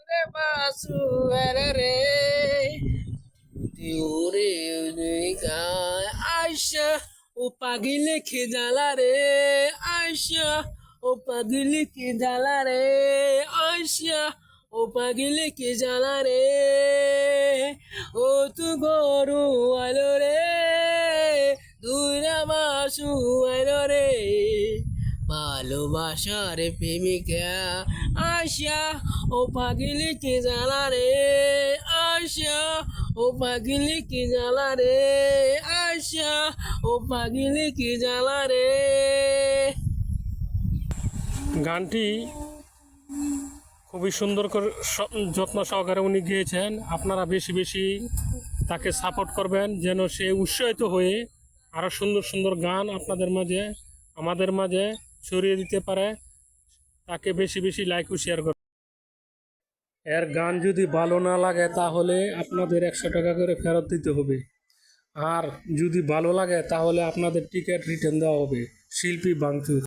রে বাসু রে দিউরে গায় আয়শা ও পাগিলে খে জ্বালা রে আয়শা ও পাগিলে কি জ্বালা রে আয়শা ও পাগিলে কি জ্বালা রে ও তু গরু আলো রে দুইরা বাসু আলো রে ভালোবাসার প্রেমিকা আশা ও পাগিলি কি জ্বালা রে আশা ও পাগিলি কি জ্বালা রে আশা ও পাগিলি কি জ্বালা রে। গানটি খুবই সুন্দর করে যত্ন সহকারে উনি গেয়েছেন। আপনারা বেশি বেশি তাকে সাপোর্ট করবেন যেন সে উৎসাহিত হয়ে আরও সুন্দর সুন্দর গান আপনাদের মাঝে আমাদের মাঝে ছড়িয়ে দিতে পারে। তাকে বেশি বেশি লাইক ও শেয়ার করবেন। এর গান যদি ভালো না লাগে তাহলে আপনাদের 100 টাকা করে ফেরত দিতে হবে, আর যদি ভালো লাগে তাহলে আপনাদের টিকিট রিটার্ন দেওয়া হবে। শিল্পী বাংচুর।